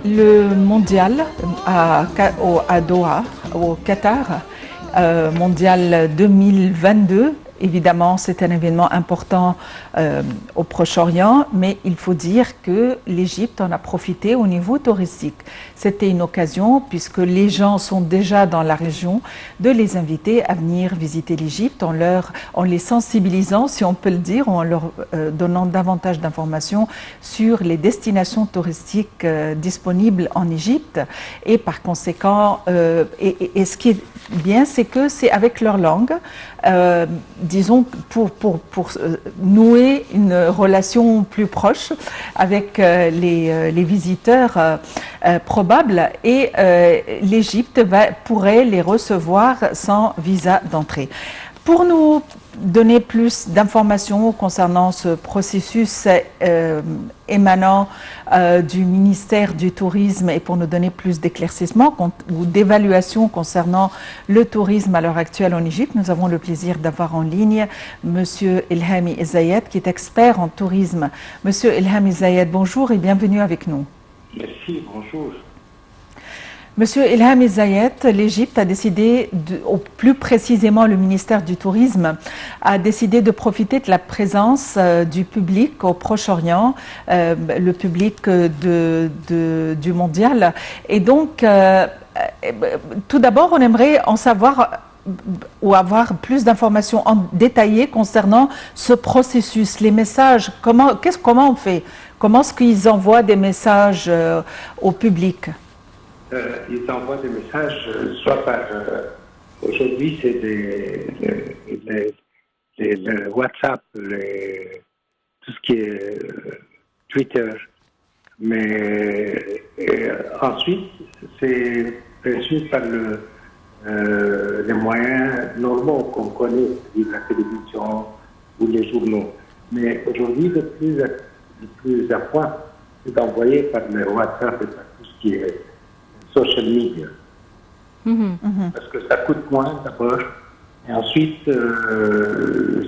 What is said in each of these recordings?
Le mondial à Doha, au Qatar, mondial 2022. Évidemment, c'est un événement important au Proche-Orient, mais il faut dire que l'Égypte en a profité au niveau touristique. C'était une occasion, puisque les gens sont déjà dans la région, de les inviter à venir visiter l'Égypte en les sensibilisant, si on peut le dire, en leur donnant davantage d'informations sur les destinations touristiques disponibles en Égypte. Et par conséquent, et ce qui est bien, c'est que c'est avec leur langue, disons, pour nouer une relation plus proche avec les visiteurs probables, et l'Égypte pourrait les recevoir sans visa d'entrée. Pour nous donner plus d'informations concernant ce processus émanant du ministère du Tourisme, et pour nous donner plus d'éclaircissements ou d'évaluation concernant le tourisme à l'heure actuelle en Égypte, nous avons le plaisir d'avoir en ligne Monsieur Elhami Zayed, qui est expert en tourisme. Monsieur Elhami Zayed, bonjour et bienvenue avec nous. Merci, bonjour. Monsieur Elhami Zayed, l'Égypte a décidé, ou plus précisément le ministère du Tourisme, a décidé de profiter de la présence du public au Proche-Orient, le public du mondial. Et donc, tout d'abord, on aimerait en savoir ou avoir plus d'informations détaillées concernant ce processus, les messages, comment on fait, comment est-ce qu'ils envoient des messages au public? Ils envoient des messages, soit par... aujourd'hui, c'est les WhatsApp, tout ce qui est Twitter. Mais ensuite, c'est reçu par les moyens normaux qu'on connaît, la télévision ou les journaux. Mais aujourd'hui, le plus à point, c'est d'envoyer par le WhatsApp et par tout ce qui est social media. Parce que ça coûte moins d'abord, et ensuite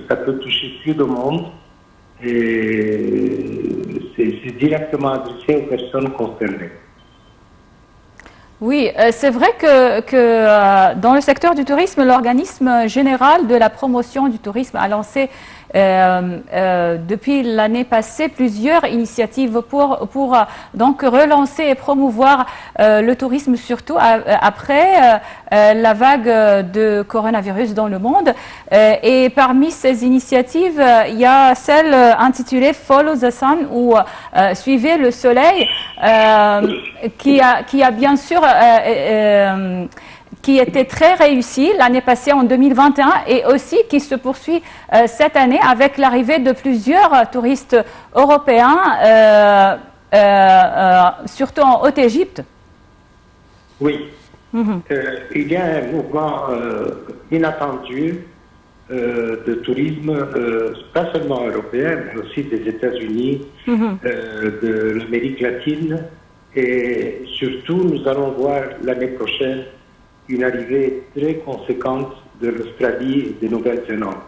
ça peut toucher plus de monde, et c'est directement adressé aux personnes concernées. Oui, c'est vrai que dans le secteur du tourisme, l'organisme général de la promotion du tourisme a lancé depuis l'année passée plusieurs initiatives pour donc relancer et promouvoir le tourisme, surtout après la vague de coronavirus dans le monde. Et parmi ces initiatives, il y a celle intitulée Follow the Sun, ou Suivez le soleil, qui a bien sûr qui était très réussi l'année passée en 2021, et aussi qui se poursuit cette année avec l'arrivée de plusieurs touristes européens, surtout en Haute-Égypte. Oui. Il y a un mouvement inattendu de tourisme, pas seulement européen, mais aussi des États-Unis, de l'Amérique latine, et surtout nous allons voir l'année prochaine une arrivée très conséquente de l'Australie et de Nouvelle-Zélande.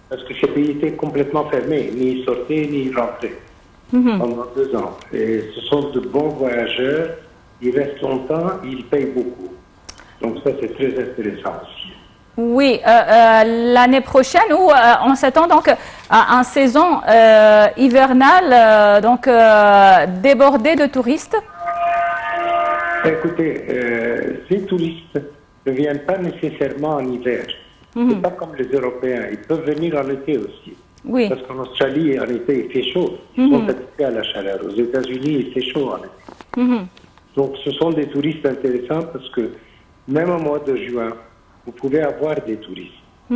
Parce que ces pays étaient complètement fermés, ni ils sortaient ni ils rentraient pendant 2 ans. Et ce sont de bons voyageurs, ils restent longtemps, ils payent beaucoup. Donc ça, c'est très intéressant aussi. Oui, l'année prochaine, ou on s'attend donc à une saison hivernale débordée de touristes. Écoutez, ces touristes ne viennent pas nécessairement en hiver. C'est pas comme les Européens. Ils peuvent venir en été aussi. Oui. Parce qu'en Australie, en été, il fait chaud. Ils sont habitués à la chaleur. Aux États-Unis, il fait chaud en été. Donc, ce sont des touristes intéressants parce que même au mois de juin, vous pouvez avoir des touristes. Et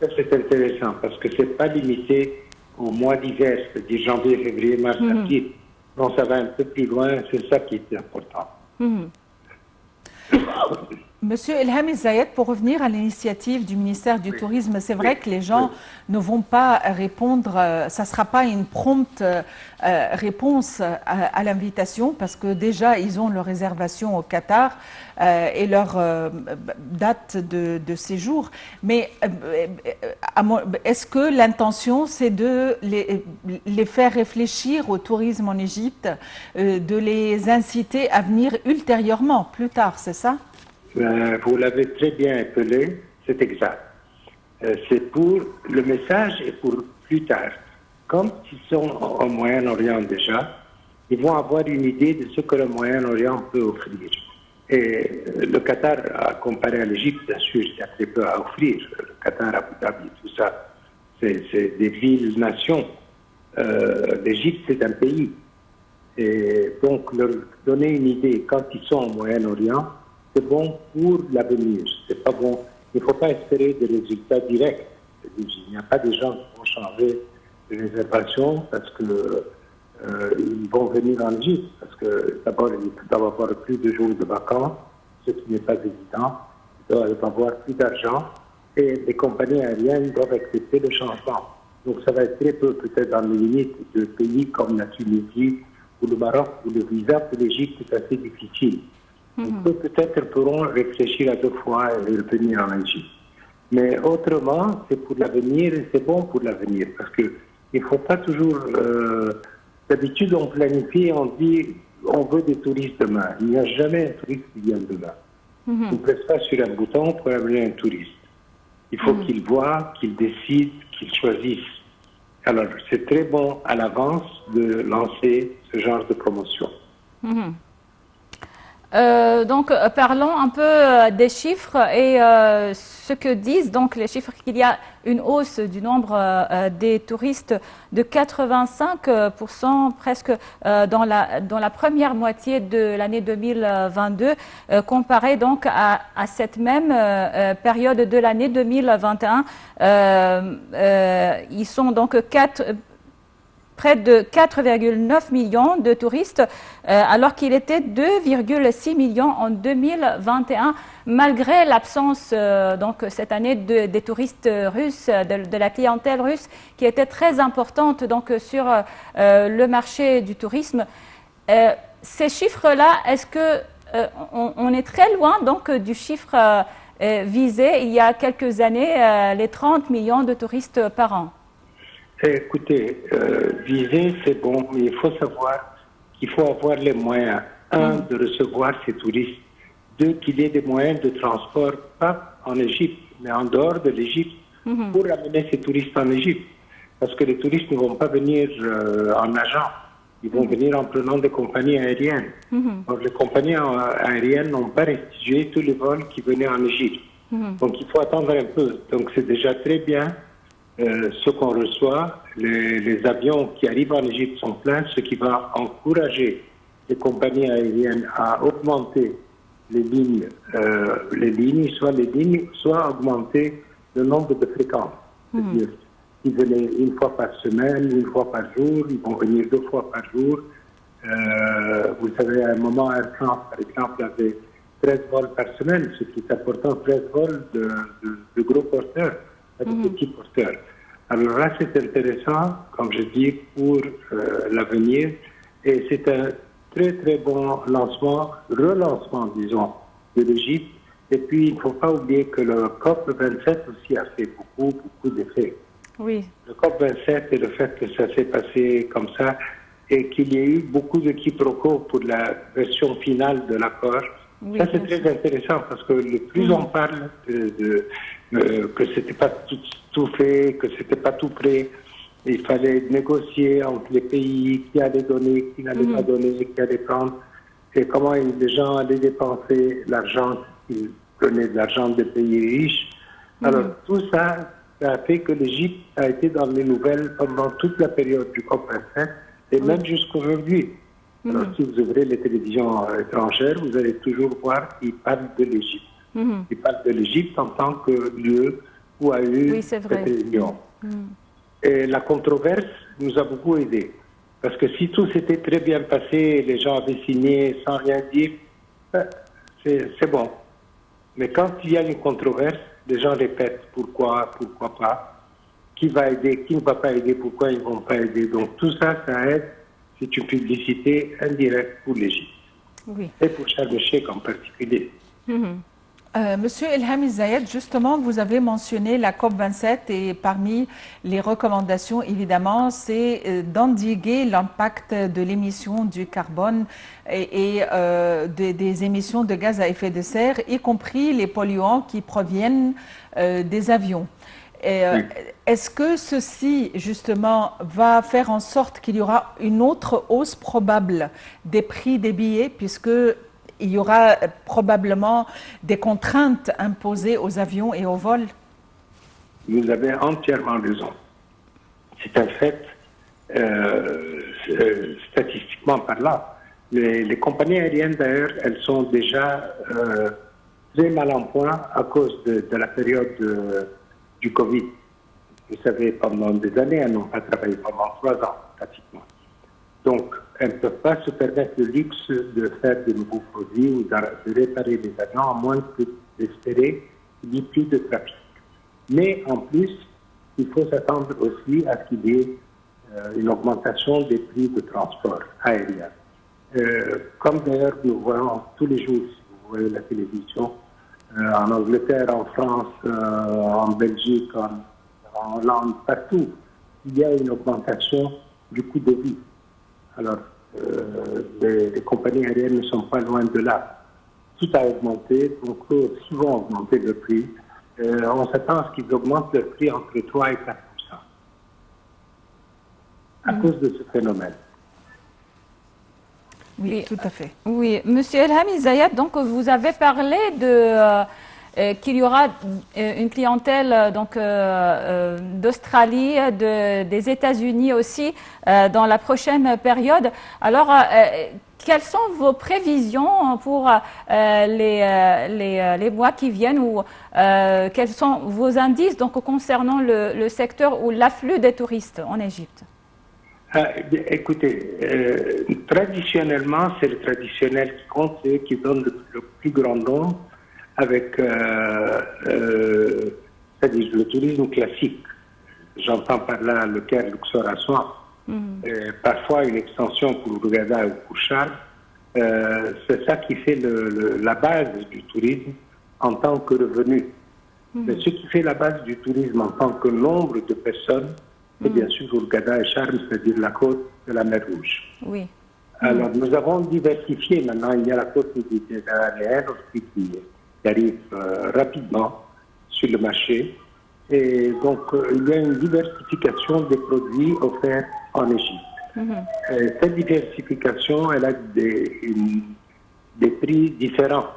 ça, c'est intéressant parce que c'est pas limité au mois d'hiver, c'est-à-dire janvier, février, mars, avril. Non, ça va un peu plus loin. C'est ça qui est important. Monsieur Elham Zayed, pour revenir à l'initiative du ministère du Tourisme, c'est vrai que les gens ne vont pas répondre, ça ne sera pas une prompte réponse à l'invitation parce que déjà ils ont leur réservation au Qatar et leur date de séjour. Mais est-ce que l'intention c'est de les faire réfléchir au tourisme en Égypte, de les inciter à venir ultérieurement, plus tard, c'est ça? Vous l'avez très bien appelé, c'est exact. C'est pour le message et pour plus tard. Comme ils sont au Moyen-Orient déjà, ils vont avoir une idée de ce que le Moyen-Orient peut offrir. Et le Qatar, comparé à l'Égypte, bien sûr, il y a très peu à offrir. Le Qatar, Abu Dhabi, tout ça, c'est des villes-nations. L'Égypte, c'est un pays. Et donc, leur donner une idée quand ils sont au Moyen-Orient, c'est bon pour l'avenir. C'est pas bon. Il ne faut pas espérer des résultats directs. Il n'y a pas des gens qui vont changer de réservation parce qu'ils vont venir en Égypte. Parce que d'abord, ils doivent avoir plus de jours de vacances, ce qui n'est pas évident. Ils doivent avoir plus d'argent et les compagnies aériennes doivent accepter le changement. Donc ça va être très peu, peut-être dans les limites de pays comme la Tunisie ou le Maroc, où le visa pour l'Égypte est assez difficile. Peut-être pourront réfléchir à deux fois et revenir en Égypte. Mais autrement, c'est pour l'avenir et c'est bon pour l'avenir parce qu'il ne faut pas toujours... D'habitude, on planifie, on dit on veut des touristes demain. Il n'y a jamais un touriste qui vient demain. On ne presse pas sur un bouton pour amener un touriste. Il faut qu'il voit, qu'il décide, qu'il choisisse. Alors, c'est très bon à l'avance de lancer ce genre de promotion. Donc, parlons un peu des chiffres et ce que disent donc les chiffres qu'il y a une hausse du nombre des touristes de 85% presque dans la première moitié de l'année 2022 comparé donc à cette même période de l'année 2021. Ils sont donc près de 4,9 millions de touristes, alors qu'il était 2,6 millions en 2021, malgré l'absence donc cette année des touristes russes, de la clientèle russe, qui était très importante donc sur le marché du tourisme. Ces chiffres-là, est-ce que on est très loin donc du chiffre visé il y a quelques années, les 30 millions de touristes par an? Écoutez, viser, c'est bon, mais il faut savoir qu'il faut avoir les moyens, un, de recevoir ces touristes, deux, qu'il y ait des moyens de transport, pas en Égypte, mais en dehors de l'Égypte, pour amener ces touristes en Égypte. Parce que les touristes ne vont pas venir en nageant, ils vont venir en prenant des compagnies aériennes. Donc les compagnies aériennes n'ont pas restitué tous les vols qui venaient en Égypte. Donc il faut attendre un peu. Donc c'est déjà très bien. Ce qu'on reçoit, les avions qui arrivent en Égypte sont pleins, ce qui va encourager les compagnies aériennes à augmenter les lignes, soit augmenter le nombre de fréquences. C'est-à-dire, ils venaient une fois par semaine, une fois par jour, ils vont venir 2 fois par jour. Vous savez, à un moment, Air France, par exemple, avait 13 vols par semaine, ce qui est important, 13 vols de gros porteurs. Des petits porteurs. Alors là, c'est intéressant, comme je dis, pour l'avenir. Et c'est un très, très bon relancement, disons, de l'Égypte. Et puis, il ne faut pas oublier que le COP27 aussi a fait beaucoup d'effets. Oui. Le COP27 et le fait que ça s'est passé comme ça et qu'il y ait eu beaucoup de quiproquos pour la version finale de l'accord. Oui, ça, c'est très intéressant parce que le plus on parle que c'était pas tout fait, que c'était pas tout prêt, il fallait négocier entre les pays qui allaient donner, qui n'allaient pas donner, qui allaient prendre, et comment les gens allaient dépenser l'argent, ils prenaient de l'argent des pays riches. Alors tout ça, ça a fait que l'Égypte a été dans les nouvelles pendant toute la période du COP27 et même jusqu'aujourd'hui. Alors, si vous ouvrez les télévisions étrangères, vous allez toujours voir qu'ils parlent de l'Égypte. Ils parlent de l'Égypte en tant que lieu où a eu cette réunion. Et la controverse nous a beaucoup aidés. Parce que si tout s'était très bien passé, les gens avaient signé sans rien dire, c'est bon. Mais quand il y a une controverse, les gens répètent pourquoi pas, qui va aider, qui ne va pas aider, pourquoi ils ne vont pas aider. Donc tout ça, ça aide. C'est une publicité indirecte pour l'Égypte. Oui. Et pour Sharm el-Sheikh en particulier. Monsieur Elham Zayed, justement, vous avez mentionné la COP27 et parmi les recommandations, évidemment, c'est d'endiguer l'impact de l'émission du carbone et des émissions de gaz à effet de serre, y compris les polluants qui proviennent des avions. Oui. Est-ce que ceci, justement, va faire en sorte qu'il y aura une autre hausse probable des prix des billets, puisque il y aura probablement des contraintes imposées aux avions et aux vols? Vous avez entièrement raison. C'est un fait, statistiquement parlant. Les compagnies aériennes, d'ailleurs, elles sont déjà très mal en point à cause de la période du Covid. Vous savez, pendant des années, elles n'ont pas travaillé pendant 3 ans, pratiquement. Donc, elles ne peuvent pas se permettre le luxe de faire de nouveaux produits ou de réparer les avions, à moins d'espérer qu'il n'y ait plus de trafic. Mais en plus, il faut s'attendre aussi à ce qu'il y ait une augmentation des prix de transport aérien. Comme d'ailleurs nous voyons tous les jours, si vous voyez la télévision, en Angleterre, en France, en Belgique, en Hollande, partout, il y a une augmentation du coût de vie. Alors, les compagnies aériennes ne sont pas loin de là. Tout a augmenté, donc eux aussi vont augmenter le prix. On s'attend à ce qu'ils augmentent le prix entre 3 et 4% à cause de ce phénomène. Oui, tout à fait. Oui, Monsieur Elham Zayed, donc vous avez parlé qu'il y aura une clientèle d'Australie, des États-Unis aussi dans la prochaine période. Alors, quelles sont vos prévisions pour les mois qui viennent ou quels sont vos indices donc, concernant le secteur ou l'afflux des touristes en Égypte? Écoutez, traditionnellement, c'est le traditionnel qui compte, c'est qui donne le plus grand nombre avec c'est-à-dire le tourisme classique. J'entends par là le Caire, Luxor, Aswan. Parfois une extension pour Hurghada ou pour Sharm. C'est ça qui fait la base du tourisme en tant que revenu. Mais ce qui fait la base du tourisme en tant que nombre de personnes, c'est bien sûr Hurghada et Sharm, c'est-à-dire la côte de la mer Rouge. Oui. Alors nous avons diversifié. Maintenant, il y a la côte méditerranéenne aussi qui arrive rapidement sur le marché. Et donc, il y a une diversification des produits offerts en Égypte. Cette diversification, elle a des prix différents.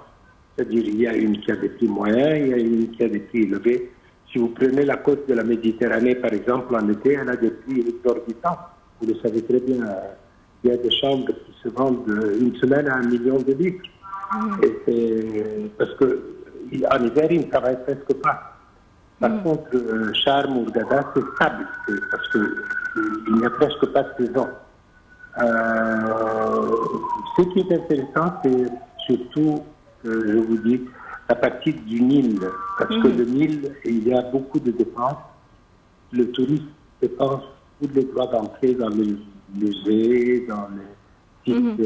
C'est-à-dire, il y a une qui a des prix moyens, il y a une qui a des prix élevés. Si vous prenez la côte de la Méditerranée, par exemple, en été, elle a des prix exorbitants. Vous le savez très bien, il y a des chambres qui se vendent une semaine à 1 million de livres. Et c'est parce qu'en hiver, ils ne travaillent presque pas. Par contre, Sharm ou Hurghada, c'est stable, parce qu'il n'y a presque pas de saison. Ce qui est intéressant, c'est surtout, je vous dis, la partie du Nil. Parce que le Nil, il y a beaucoup de dépenses. Le touriste dépense tous les droits d'entrée dans les musées, dans les sites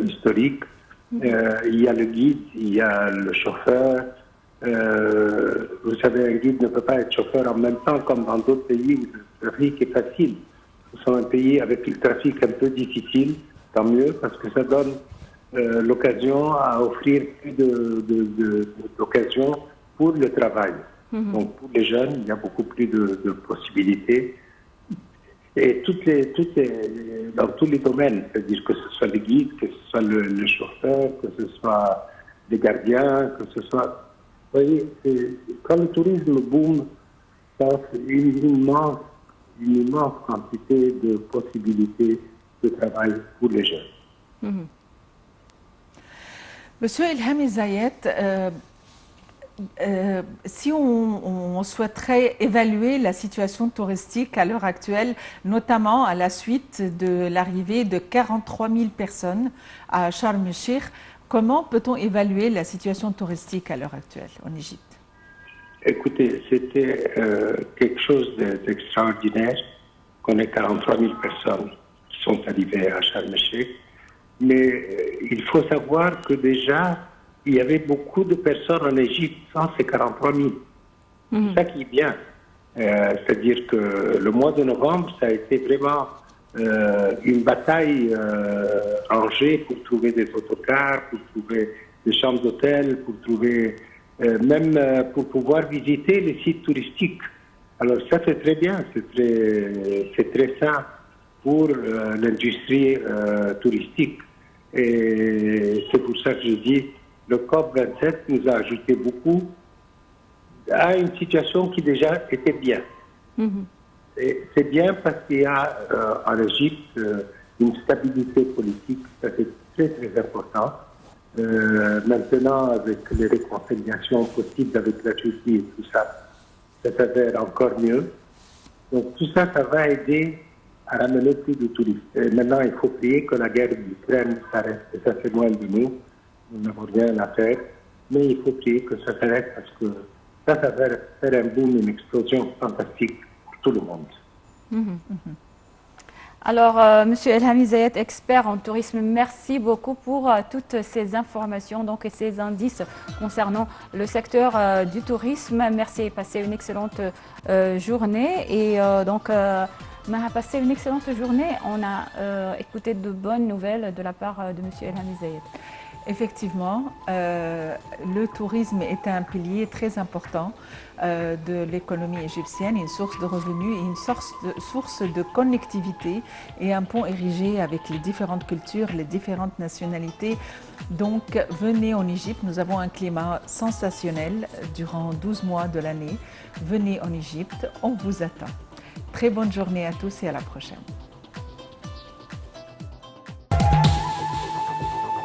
historiques. Il y a le guide, il y a le chauffeur. Vous savez, un guide ne peut pas être chauffeur en même temps, comme dans d'autres pays où le trafic est facile. Nous sommes un pays avec le trafic un peu difficile, tant mieux, parce que ça donne l'occasion à offrir plus d'occasions pour le travail. Donc pour les jeunes, il y a beaucoup plus de possibilités. Et dans tous les domaines, c'est-à-dire que ce soit les guides, que ce soit le chauffeur, que ce soit les gardiens, que ce soit... Vous voyez, quand le tourisme boom, ça offre une immense quantité de possibilités de travail pour les jeunes. Monsieur Elham Zayed, si on souhaiterait évaluer la situation touristique à l'heure actuelle, notamment à la suite de l'arrivée de 43 000 personnes à Sharm el-Sheikh, Comment peut-on évaluer la situation touristique à l'heure actuelle en Égypte? Écoutez, c'était quelque chose d'extraordinaire qu'on ait 43 000 personnes qui sont arrivées à Sharm el-Sheikh. Mais il faut savoir que déjà, il y avait beaucoup de personnes en Égypte sans ces 43 000. C'est ça qui est bien. C'est-à-dire que le mois de novembre, ça a été vraiment une bataille rangée pour trouver des autocars, pour trouver des chambres d'hôtel, pour trouver même pour pouvoir visiter les sites touristiques. Alors ça c'est très bien, c'est très sain pour l'industrie touristique. Et c'est pour ça que je dis, le COP27 nous a ajouté beaucoup à une situation qui déjà était bien. C'est bien parce qu'il y a en Égypte une stabilité politique, ça c'est très très important. Maintenant, avec les réconciliations possibles avec la Turquie et tout ça, ça s'avère encore mieux. Donc tout ça, ça va aider à ramener plus de touristes. Et maintenant, il faut prier que la guerre d'Ukraine s'arrête. Et ça, c'est loin de nous. Nous n'avons rien à faire. Mais il faut prier que ça s'arrête parce que ça va faire un boom, une explosion fantastique pour tout le monde. Alors, Monsieur Elhami Zayed, expert en tourisme, merci beaucoup pour toutes ces informations donc, et ces indices concernant le secteur du tourisme. Merci et passez une excellente journée. Et donc, on a passé une excellente journée. On a écouté de bonnes nouvelles de la part de Monsieur Elhami Zayed. Effectivement, le tourisme est un pilier très important de l'économie égyptienne, une source de revenus et une source de connectivité et un pont érigé avec les différentes cultures, les différentes nationalités. Donc, venez en Égypte, nous avons un climat sensationnel durant 12 mois de l'année. Venez en Égypte, on vous attend. Très bonne journée à tous et à la prochaine.